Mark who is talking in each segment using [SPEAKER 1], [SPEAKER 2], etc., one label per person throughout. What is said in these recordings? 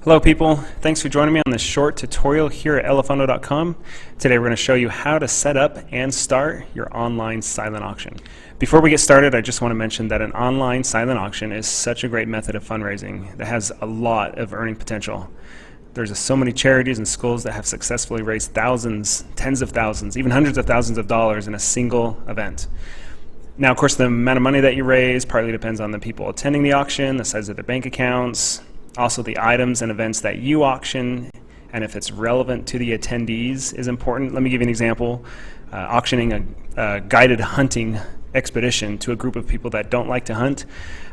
[SPEAKER 1] Hello people, thanks for joining me on this short tutorial here at Elefundo.com. Today we're going to show you how to set up and start your online silent auction. Before we get started, I just want to mention that an online silent auction is such a great method of fundraising that has a lot of earning potential. There's so many charities and schools that have successfully raised thousands, tens of thousands, even hundreds of thousands of dollars in a single event. Now, of course, the amount of money that you raise partly depends on the people attending the auction, the size of their bank accounts, also the items and events that you auction, and if it's relevant to the attendees is important. Let me give you an example. Auctioning a guided hunting expedition to a group of people that don't like to hunt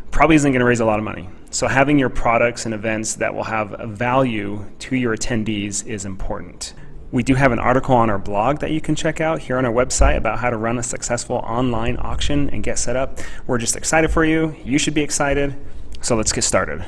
[SPEAKER 1] probably isn't going to raise a lot of money. So having your products and events that will have a value to your attendees is important. We do have an article on our blog that you can check out here on our website about how to run a successful online auction and get set up. We're just excited for you. You should be excited. So let's get started.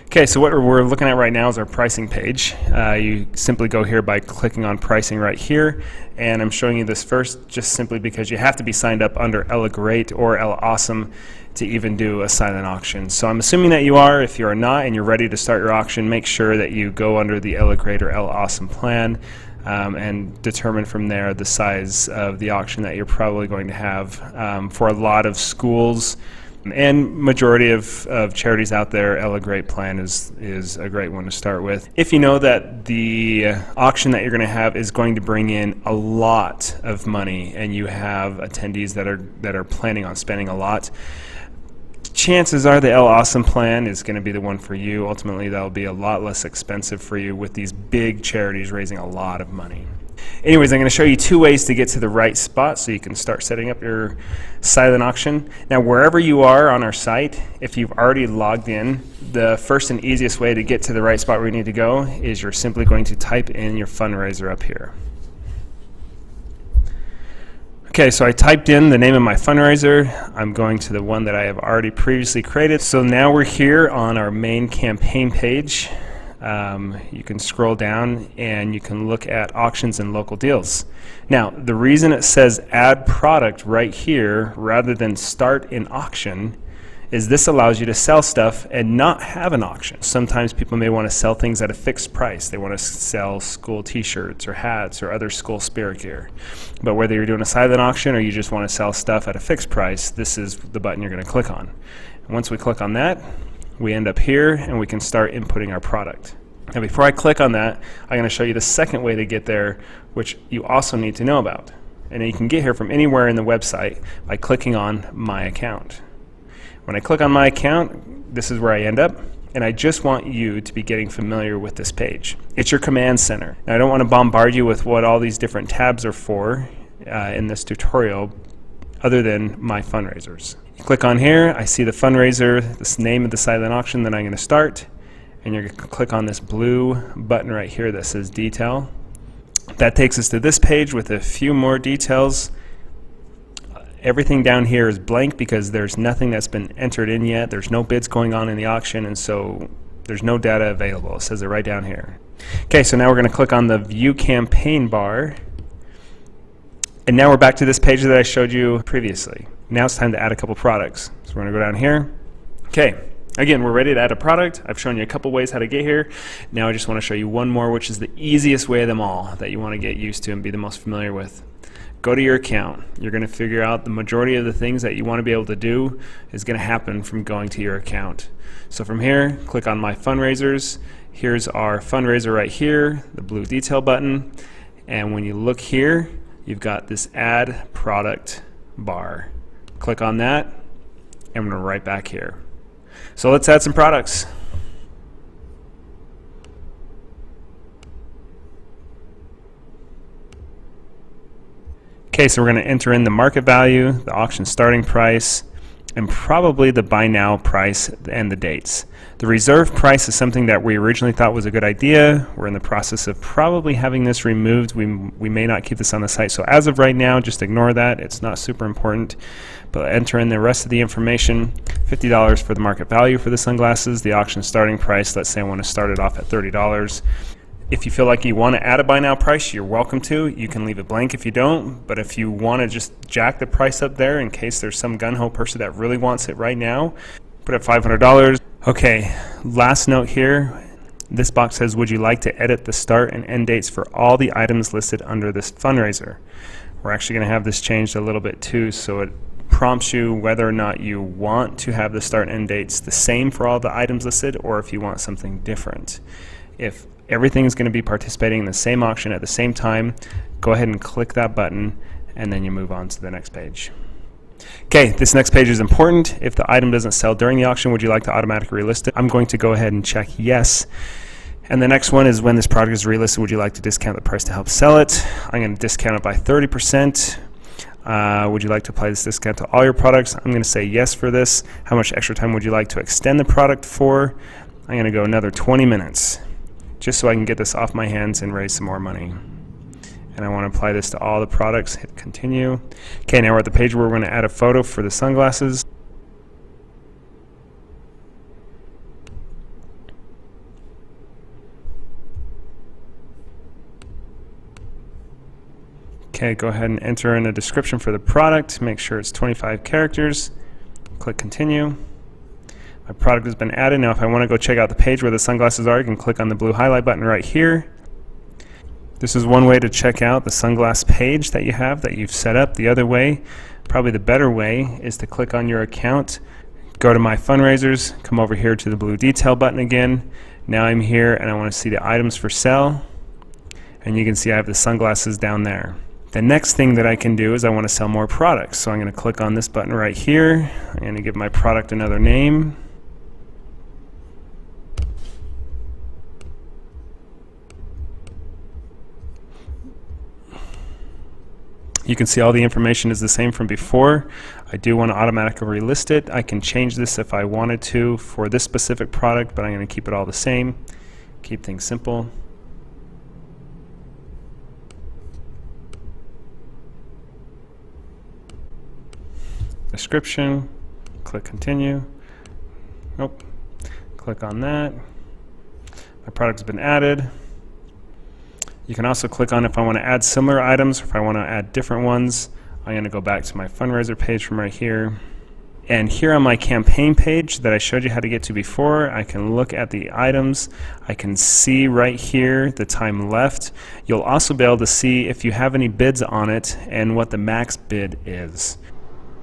[SPEAKER 1] Okay, so what we're looking at right now is our pricing page. You simply go here by clicking on pricing right here, and I'm showing you this first just simply because you have to be signed up under Ella Great or Ella Awesome to even do a silent auction. So I'm assuming that you are. If you are not and you're ready to start your auction, make sure that you go under the Ella Great or Ella Awesome plan and determine from there the size of the auction that you're probably going to have. For a lot of schools and majority of charities out there, Ella Great plan is a great one to start with. If you know that the auction that you're going to have is going to bring in a lot of money and you have attendees that are planning on spending a lot, chances are the Ella Awesome plan is going to be the one for you. Ultimately, that'll be a lot less expensive for you with these big charities raising a lot of money. Anyways, I'm going to show you two ways to get to the right spot so you can start setting up your silent auction. Now, wherever you are on our site, if you've already logged in, the first and easiest way to get to the right spot where you need to go is you're simply going to type in your fundraiser up here. Okay, so I typed in the name of my fundraiser. I'm going to the one that I have already previously created. So now we're here on our main campaign page. You can scroll down and you can look at auctions and local deals. Now, the reason it says add product right here rather than start an auction is this allows you to sell stuff and not have an auction. Sometimes people may want to sell things at a fixed price. They want to sell school t-shirts or hats or other school spirit gear. But whether you're doing a silent auction or you just want to sell stuff at a fixed price, this is the button you're going to click on. And once we click on that, we end up here and we can start inputting our product. Now before I click on that, I'm going to show you the second way to get there, which you also need to know about. And you can get here from anywhere in the website by clicking on My Account. When I click on My Account, this is where I end up, and I just want you to be getting familiar with this page. It's your command center. Now I don't want to bombard you with what all these different tabs are for in this tutorial other than My Fundraisers. You click on here, I see the fundraiser, this name of the silent auction that I'm going to start, and you're going to click on this blue button right here that says Detail. That takes us to this page with a few more details. Everything down here is blank because there's nothing that's been entered in yet. There's no bids going on in the auction, and so there's no data available. It says it right down here. Okay, so now we're going to click on the View Campaign bar, and now we're back to this page that I showed you previously. Now it's time to add a couple products. So we're going to go down here. Okay, again, we're ready to add a product. I've shown you a couple ways how to get here. Now I just want to show you one more, which is the easiest way of them all that you want to get used to and be the most familiar with. Go to your account. You're going to figure out the majority of the things that you want to be able to do is going to happen from going to your account. So from here, click on My Fundraisers. Here's our fundraiser right here, the blue detail button. And when you look here, you've got this Add Product bar. Click on that, and we're right back here. So let's add some products. Okay, so we're going to enter in the market value, the auction starting price, and probably the buy now price and the dates. The reserve price is something that we originally thought was a good idea. We're in the process of probably having this removed. We may not keep this on the site. So as of right now, just ignore that. It's not super important. But enter in the rest of the information. $50 for the market value for the sunglasses. The auction starting price, let's say I want to start it off at $30. If you feel like you want to add a buy now price, you're welcome to. You can leave it blank if you don't, but if you want to just jack the price up there in case there's some gung-ho person that really wants it right now, put it at $500. Okay, last note here. This box says, would you like to edit the start and end dates for all the items listed under this fundraiser? We're actually going to have this changed a little bit too, so it prompts you whether or not you want to have the start and end dates the same for all the items listed, or if you want something different. If everything is going to be participating in the same auction at the same time, go ahead and click that button, and then you move on to the next page. Okay, this next page is important. If the item doesn't sell during the auction, would you like to automatically relist it? I'm going to go ahead and check yes. And the next one is, when this product is relisted, would you like to discount the price to help sell it? I'm going to discount it by 30%. Would you like to apply this discount to all your products? I'm going to say yes for this. How much extra time would you like to extend the product for? I'm going to go another 20 minutes, just so I can get this off my hands and raise some more money. And I want to apply this to all the products. Hit continue. Okay, now we're at the page where we're going to add a photo for the sunglasses. Okay, go ahead and enter in a description for the product. Make sure it's 25 characters. Click continue. My product has been added. Now if I want to go check out the page where the sunglasses are, you can click on the blue highlight button right here. This is one way to check out the sunglass page that you've set up. The other way, probably the better way, is to click on your account, go to My Fundraisers, come over here to the blue detail button again. Now I'm here and I want to see the items for sale, and you can see I have the sunglasses down there. The next thing that I can do is I want to sell more products. So I'm going to click on this button right here. I'm going to give my product another name. You can see all the information is the same from before. I do want to automatically relist it. I can change this if I wanted to for this specific product, but I'm going to keep it all the same. Keep things simple. Description, click continue. Nope. Click on that. My product's been added. You can also click on if I want to add similar items, or if I want to add different ones. I'm going to go back to my fundraiser page from right here. And here on my campaign page that I showed you how to get to before, I can look at the items. I can see right here the time left. You'll also be able to see if you have any bids on it and what the max bid is.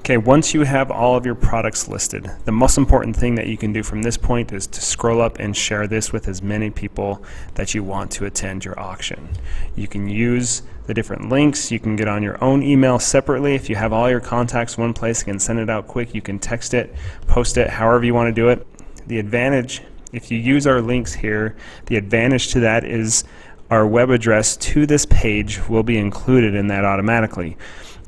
[SPEAKER 1] Okay, once you have all of your products listed, the most important thing that you can do from this point is to scroll up and share this with as many people that you want to attend your auction. You can use the different links. You can get on your own email separately. If you have all your contacts in one place, you can send it out quick. You can text it, post it, however you want to do it. The advantage, if you use our links here, the advantage to that is our web address to this page will be included in that automatically.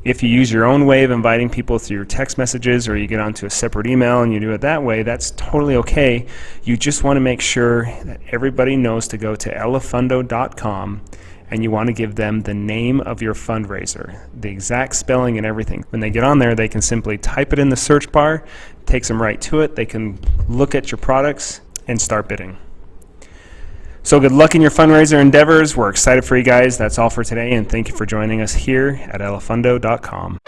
[SPEAKER 1] If you use your own way of inviting people through your text messages, or you get onto a separate email and you do it that way, that's totally okay. You just want to make sure that everybody knows to go to elefundo.com, and you want to give them the name of your fundraiser, the exact spelling and everything. When they get on there, they can simply type it in the search bar, takes them right to it. They can look at your products and start bidding. So good luck in your fundraiser endeavors. We're excited for you guys. That's all for today, and thank you for joining us here at elefundo.com.